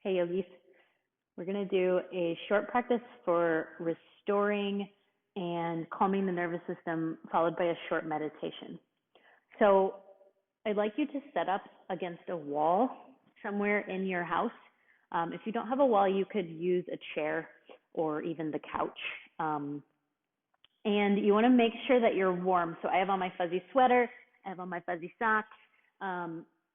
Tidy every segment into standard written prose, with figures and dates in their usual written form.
Hey yogis, we're going to do a short practice for restoring and calming the nervous system, followed by a short meditation. So I'd like you to set up against a wall somewhere in your house. If you don't have a wall, you could use a chair or even the couch. And you want to make sure that you're warm. So I have on my fuzzy sweater, I have on my fuzzy socks.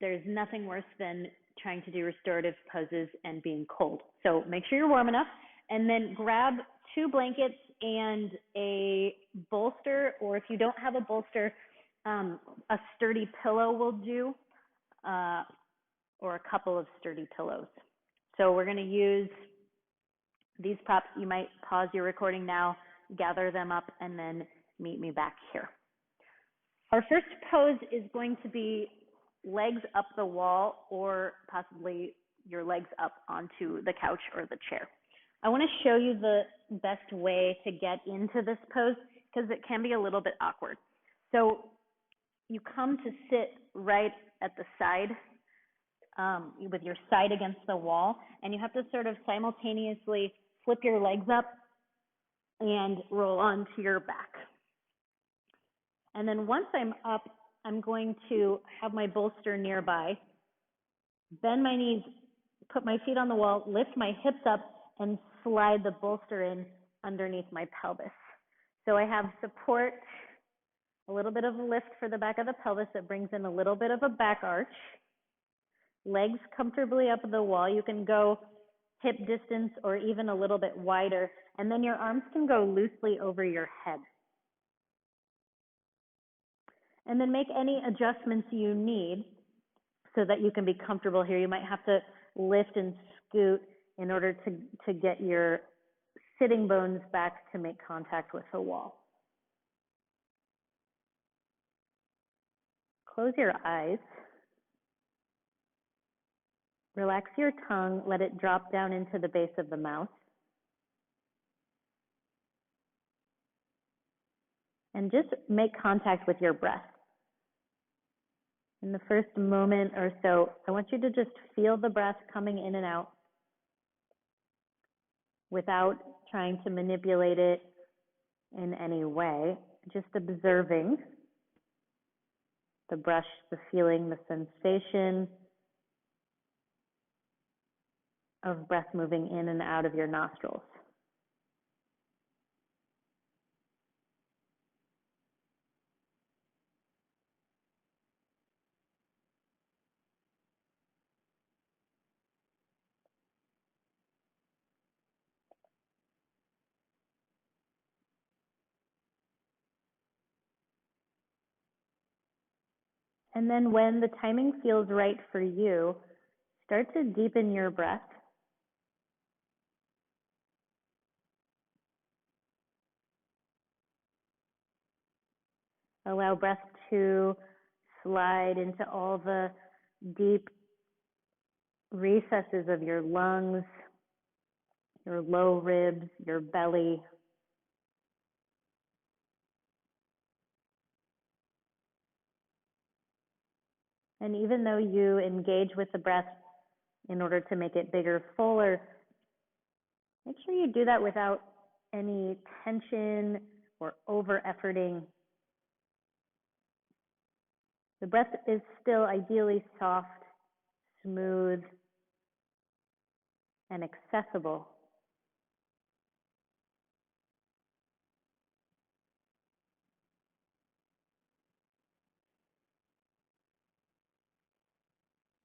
There's nothing worse than trying to do restorative poses and being cold. So make sure you're warm enough, and then grab 2 blankets and a bolster, or if you don't have a bolster, a sturdy pillow will do, or a couple of sturdy pillows. So we're going to use these props. You might pause your recording now, gather them up, and then meet me back here. Our first pose is going to be legs up the wall, or possibly your legs up onto the couch or the chair. I want to show you the best way to get into this pose because it can be a little bit awkward. So you come to sit right at the side with your side against the wall, and you have to sort of simultaneously flip your legs up and roll onto your back. And then once I'm up, I'm going to have my bolster nearby, bend my knees, put my feet on the wall, lift my hips up, and slide the bolster in underneath my pelvis. So I have support, a little bit of a lift for the back of the pelvis that brings in a little bit of a back arch. Legs comfortably up the wall. You can go hip distance or even a little bit wider, and then your arms can go loosely over your head. And then make any adjustments you need so that you can be comfortable here. You might have to lift and scoot in order to get your sitting bones back to make contact with the wall. Close your eyes. Relax your tongue. Let it drop down into the base of the mouth. And just make contact with your breath. In the first moment or so, I want you to just feel the breath coming in and out without trying to manipulate it in any way, just observing the brush, the feeling, the sensation of breath moving in and out of your nostrils. And then when the timing feels right for you, start to deepen your breath. Allow breath to slide into all the deep recesses of your lungs, your low ribs, your belly. And even though you engage with the breath in order to make it bigger, fuller, make sure you do that without any tension or over-efforting. The breath is still ideally soft, smooth, and accessible.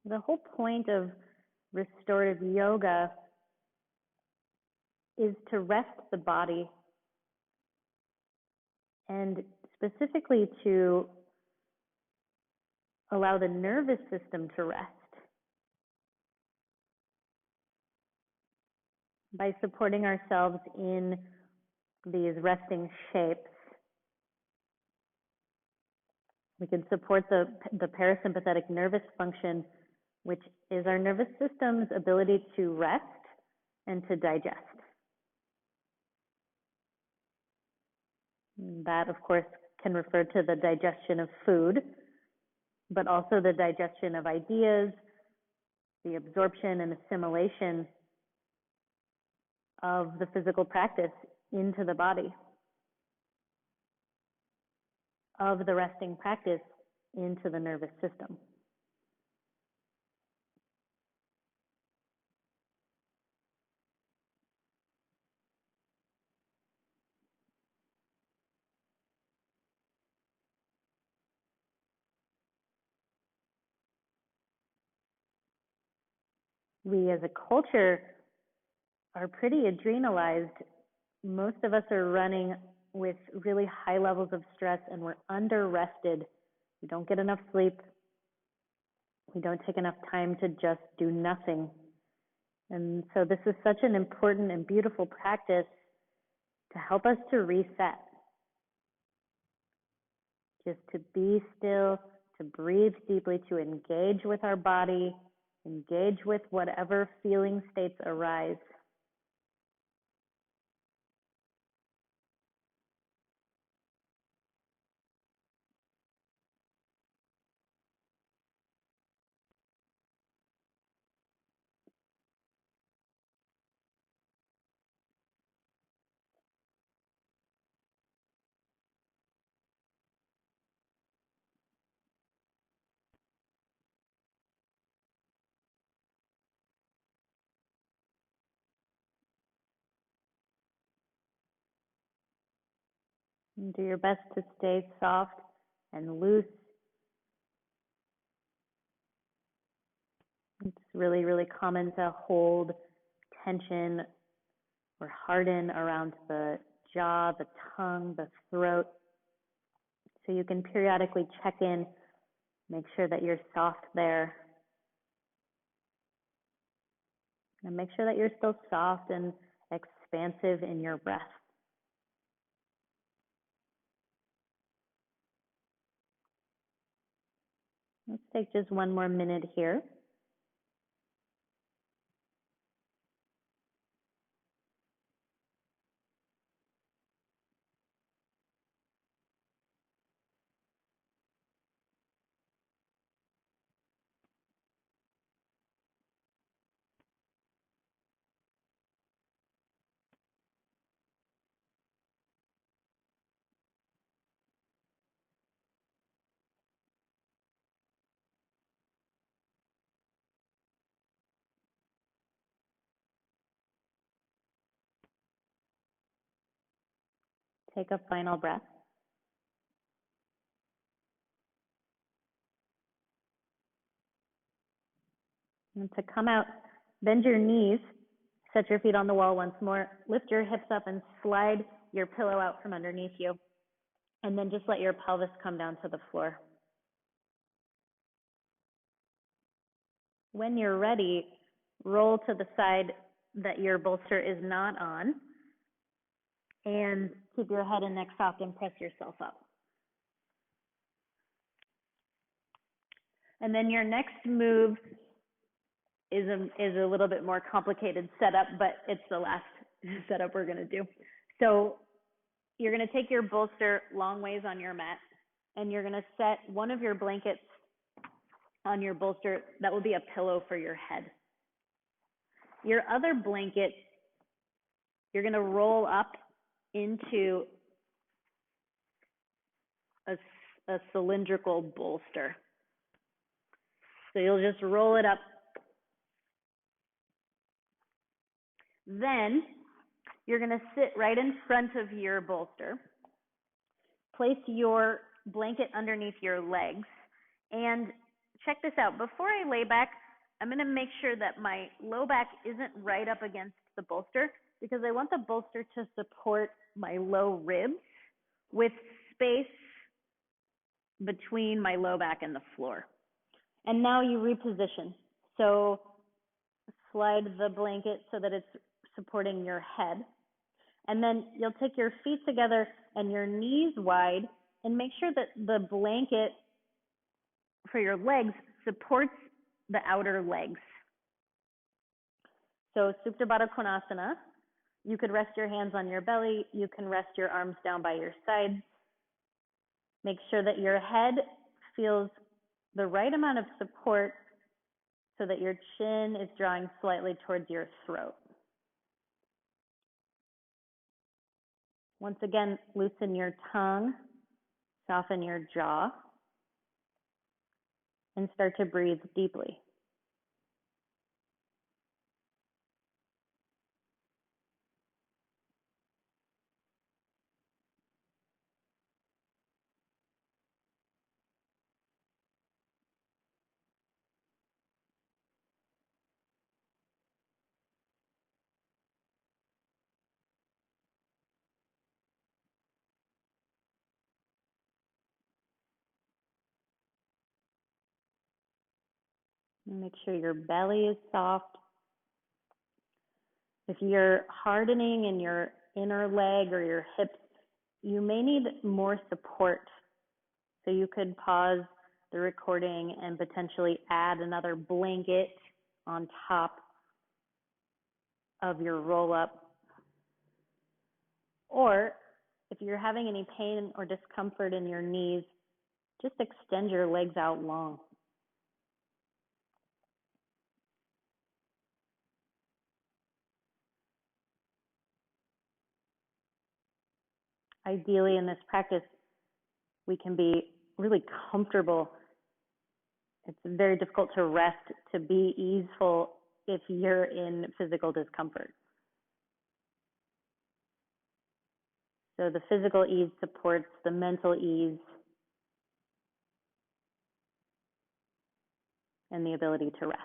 The whole point of restorative yoga is to rest the body, and specifically to allow the nervous system to rest by supporting ourselves in these resting shapes. We can support the parasympathetic nervous function, which is our nervous system's ability to rest and to digest. That, of course, can refer to the digestion of food, but also the digestion of ideas, the absorption and assimilation of the physical practice into the body, of the resting practice into the nervous system. We as a culture are pretty adrenalized. Most of us are running with really high levels of stress, and we're under-rested. We don't get enough sleep. We don't take enough time to just do nothing. And so this is such an important and beautiful practice to help us to reset. Just to be still, to breathe deeply, to engage with our body, engage with whatever feeling states arise. And do your best to stay soft and loose. It's really, really common to hold tension or harden around the jaw, the tongue, the throat. So you can periodically check in, make sure that you're soft there. And make sure that you're still soft and expansive in your breath. Let's take just one more minute here. Take a final breath. And to come out, bend your knees, set your feet on the wall once more, lift your hips up and slide your pillow out from underneath you. And then just let your pelvis come down to the floor. When you're ready, roll to the side that your bolster is not on and keep your head and neck soft and press yourself up. And then your next move is a little bit more complicated setup, but it's the last setup we're going to do. So you're going to take your bolster long ways on your mat, and you're going to set one of your blankets on your bolster. That will be a pillow for your head. Your other blanket, you're going to roll up into a cylindrical bolster. So you'll just roll it up. Then you're going to sit right in front of your bolster. Place your blanket underneath your legs. And check this out. Before I lay back, I'm going to make sure that my low back isn't right up against the bolster because I want the bolster to support my low ribs with space between my low back and the floor. And now you reposition. So slide the blanket so that it's supporting your head. And then you'll take your feet together and your knees wide and make sure that the blanket for your legs supports the outer legs. So Supta Baddha Konasana, you could rest your hands on your belly. You can rest your arms down by your sides. Make sure that your head feels the right amount of support so that your chin is drawing slightly towards your throat. Once again, loosen your tongue, soften your jaw, and start to breathe deeply. Make sure your belly is soft. If you're hardening in your inner leg or your hips, you may need more support. So you could pause the recording and potentially add another blanket on top of your roll up. Or if you're having any pain or discomfort in your knees, just extend your legs out long. Ideally, in this practice, we can be really comfortable. It's very difficult to rest, to be easeful if you're in physical discomfort. So the physical ease supports the mental ease and the ability to rest.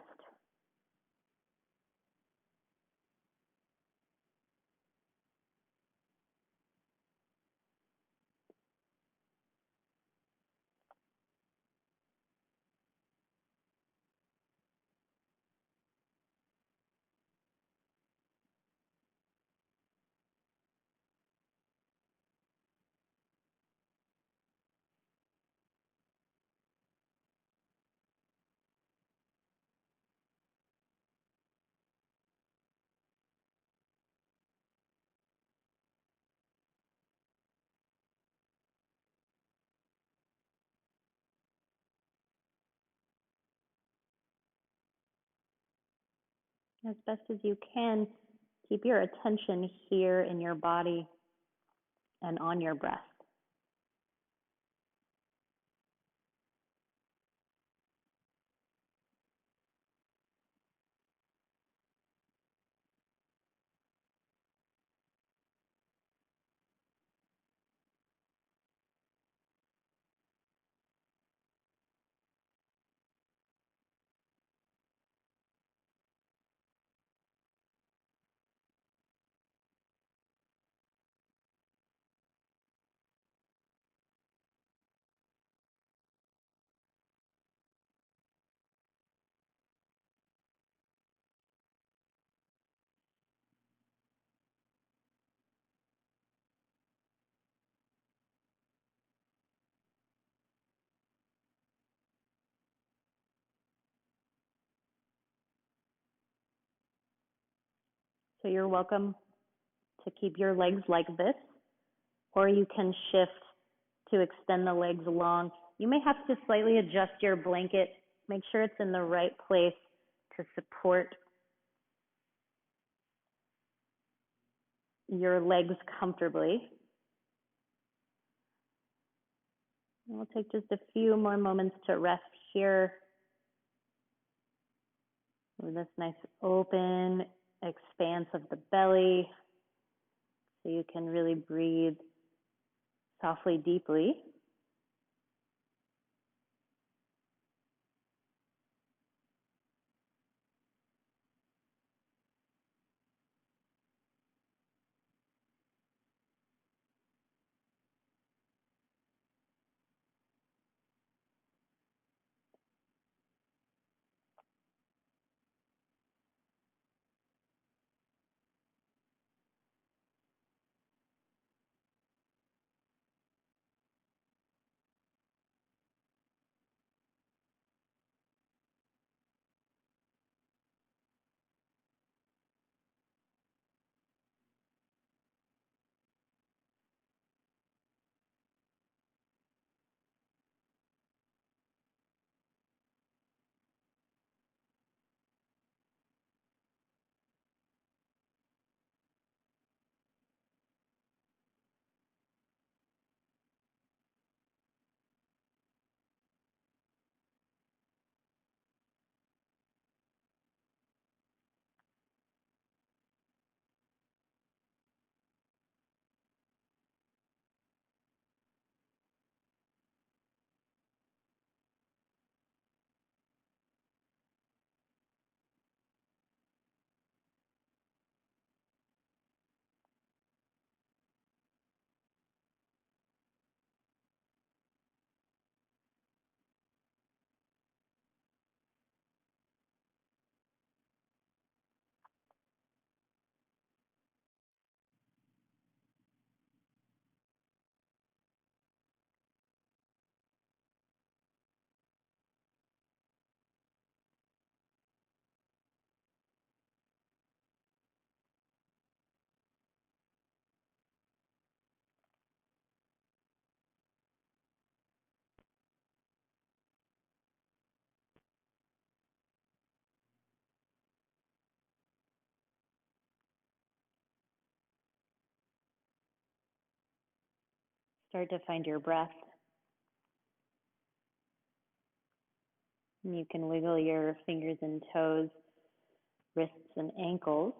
As best as you can, keep your attention here in your body and on your breath. So you're welcome to keep your legs like this, or you can shift to extend the legs long. You may have to slightly adjust your blanket. Make sure it's in the right place to support your legs comfortably. And we'll take just a few more moments to rest here with this nice open expanse of the belly, so you can really breathe softly, deeply. Start to find your breath. And you can wiggle your fingers and toes, wrists and ankles.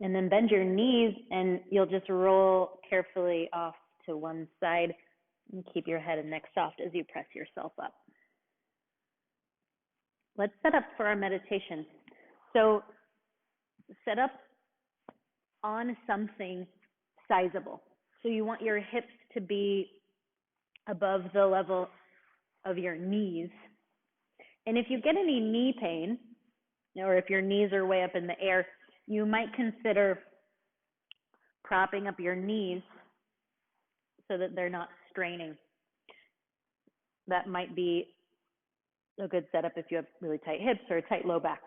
And then bend your knees and you'll just roll carefully off to one side and keep your head and neck soft as you press yourself up. Let's set up for our meditation. So set up on something sizable. So you want your hips to be above the level of your knees. And if you get any knee pain, or if your knees are way up in the air, you might consider propping up your knees so that they're not straining. That might be a good setup if you have really tight hips or a tight low back.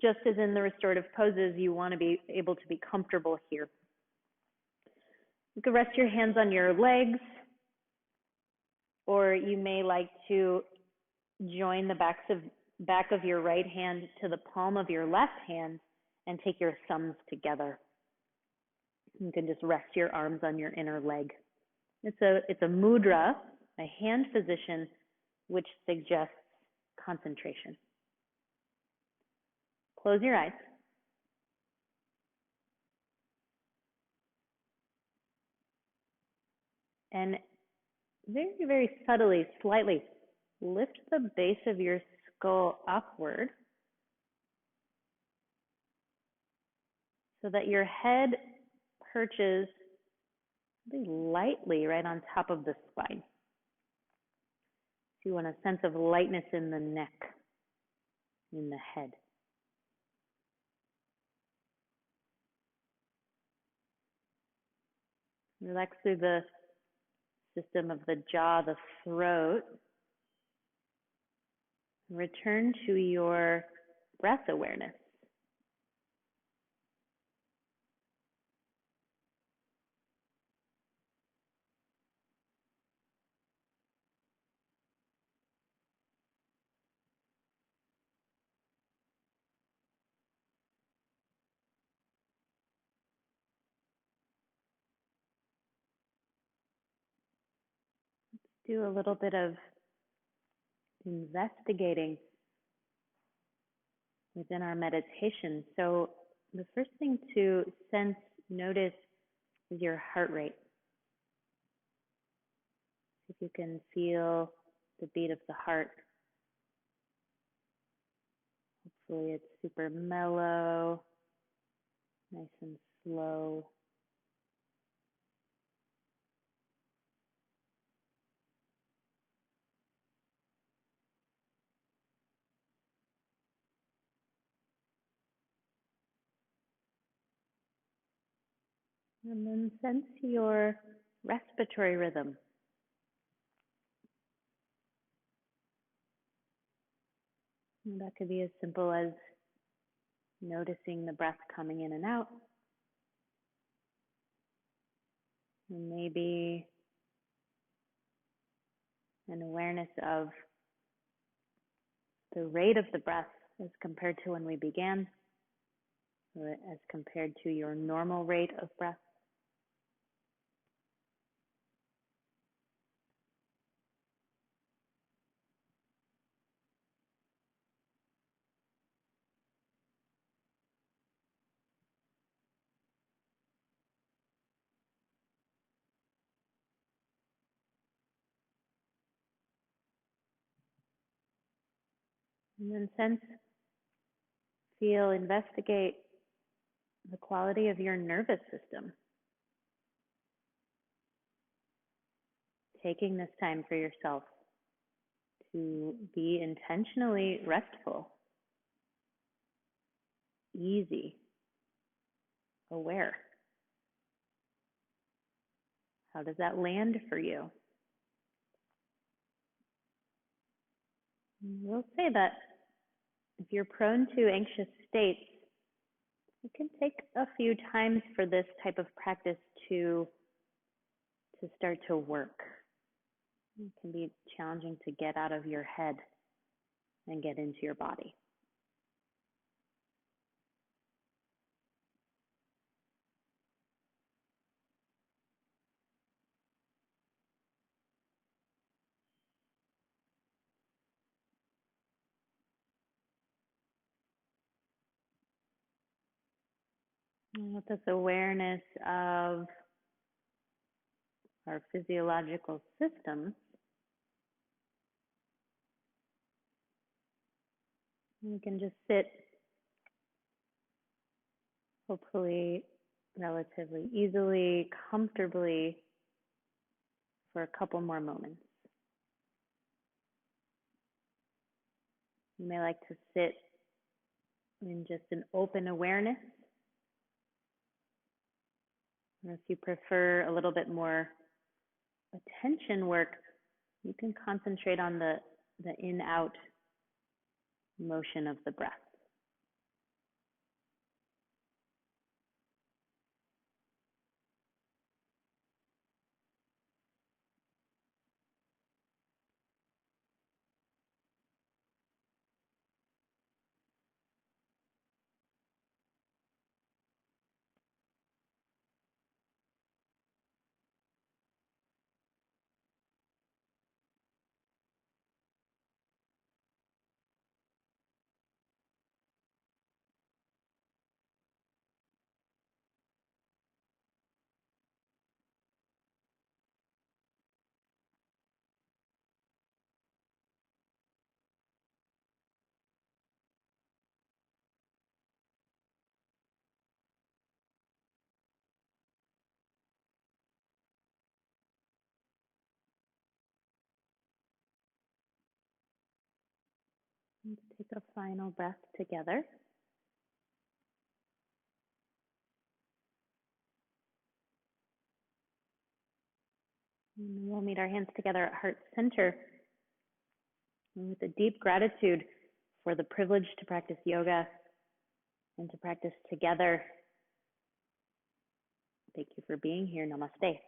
Just as in the restorative poses, you want to be able to be comfortable here. You can rest your hands on your legs, or you may like to join the back of your right hand to the palm of your left hand and take your thumbs together. You can just rest your arms on your inner leg. It's a mudra, a hand position, which suggests concentration. Close your eyes. And very, very subtly, slightly, lift the base of your skull upward so that your head perches really lightly right on top of the spine. So you want a sense of lightness in the neck, in the head. Relax through the system of the jaw, the throat. Return to your breath awareness. Do a little bit of investigating within our meditation. So the first thing to notice is your heart rate. If you can feel the beat of the heart. Hopefully it's super mellow, nice and slow. And then sense your respiratory rhythm. And that could be as simple as noticing the breath coming in and out. And maybe an awareness of the rate of the breath as compared to when we began, or as compared to your normal rate of breath. And then investigate the quality of your nervous system. Taking this time for yourself to be intentionally restful, easy, aware. How does that land for you? We'll say that if you're prone to anxious states, it can take a few times for this type of practice to start to work. It can be challenging to get out of your head and get into your body. With this awareness of our physiological systems, we can just sit, hopefully relatively easily, comfortably, for a couple more moments. You may like to sit in just an open awareness, or if you prefer a little bit more attention work, you can concentrate on the in-out motion of the breath. Let's take a final breath together. And we'll meet our hands together at heart center. And with a deep gratitude for the privilege to practice yoga and to practice together. Thank you for being here. Namaste.